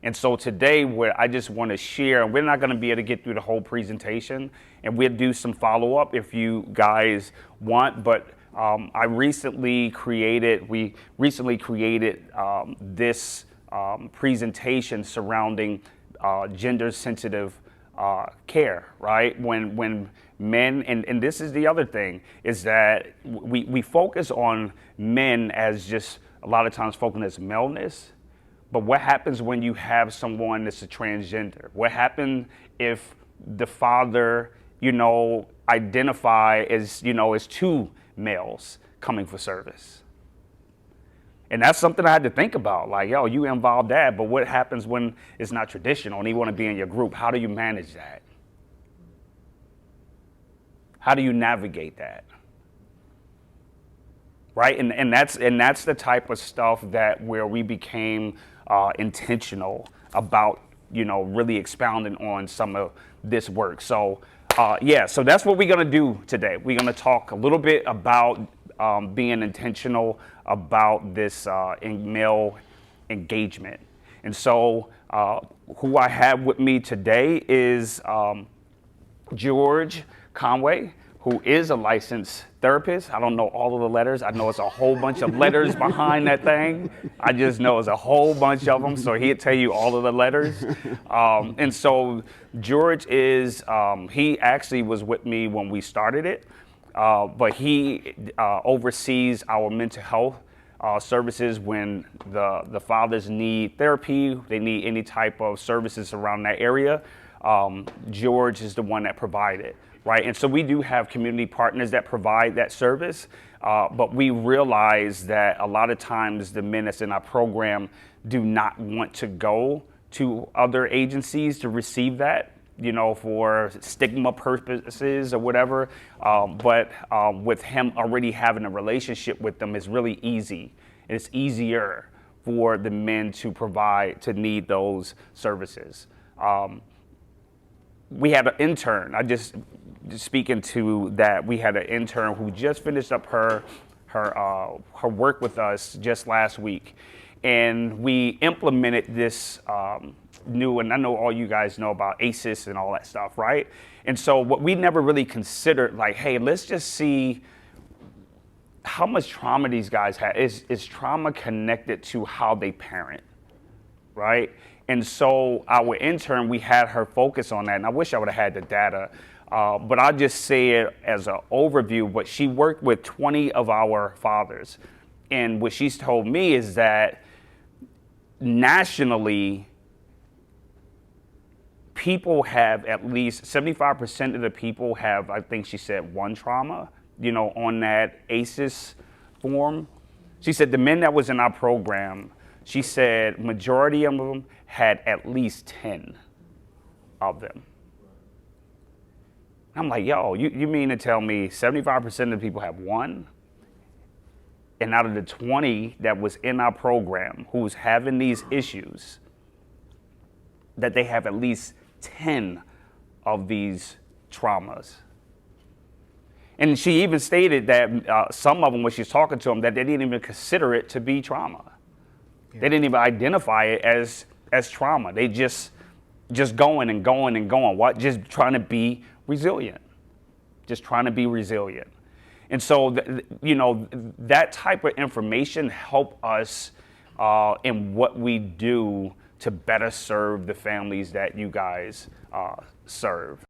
And so today, what I just want to share, and we're not going to be able to get through the whole presentation, and we'll do some follow-up if you guys want, but we recently created this presentation surrounding gender-sensitive care, right? When men, and this is the other thing, is that we focus on men as just a lot of times focusing as maleness. But what happens when you have someone that's a transgender? What happens if the father, identify as, as two males coming for service? And that's something I had to think about. Like, yo, you involve that, but what happens when it's not traditional and you want to be in your group? How do you manage that? How do you navigate that? Right, and that's the type of stuff where we became intentional about, really expounding on some of this work. So, so that's what we're gonna do today. We're gonna talk a little bit about being intentional about this in male engagement. And so, who I have with me today is George Conway, who is a licensed therapist. I don't know all of the letters. I know it's a whole bunch of letters behind that thing. I just know it's a whole bunch of them, so he'll tell you all of the letters. And so George he actually was with me when we started it, but he oversees our mental health services when the fathers need therapy, they need any type of services around that area. George is the one that provided it. Right, and so we do have community partners that provide that service, but we realize that a lot of times the men that's in our program do not want to go to other agencies to receive that, for stigma purposes or whatever. But with him already having a relationship with them, it's really easy. It's easier for the men to need those services. We had an intern. Just speaking to that, we had an intern who just finished up her work with us just last week, and we implemented this new. And I know all you guys know about ACEs and all that stuff, right? And so what we never really considered, like, hey, let's just see how much trauma these guys have. Is trauma connected to how they parent, right? And so our intern, we had her focus on that, and I wish I would have had the data, but I'll just say it as an overview. But she worked with 20 of our fathers, and what she's told me is that nationally, people have at least 75% of the people have, I think she said, one trauma, on that ACEs form. She said the men that was in our program, she said majority of them had at least 10 of them. I'm like, yo, you mean to tell me 75% of the people have one? And out of the 20 that was in our program who's having these issues, that they have at least 10 of these traumas. And she even stated that some of them, when she's talking to them, that they didn't even consider it to be trauma. Yeah. They didn't even identify it as trauma. They just going and going and going. What? Just trying to be resilient. Just trying to be resilient. And so, that type of information help us in what we do to better serve the families that you guys serve.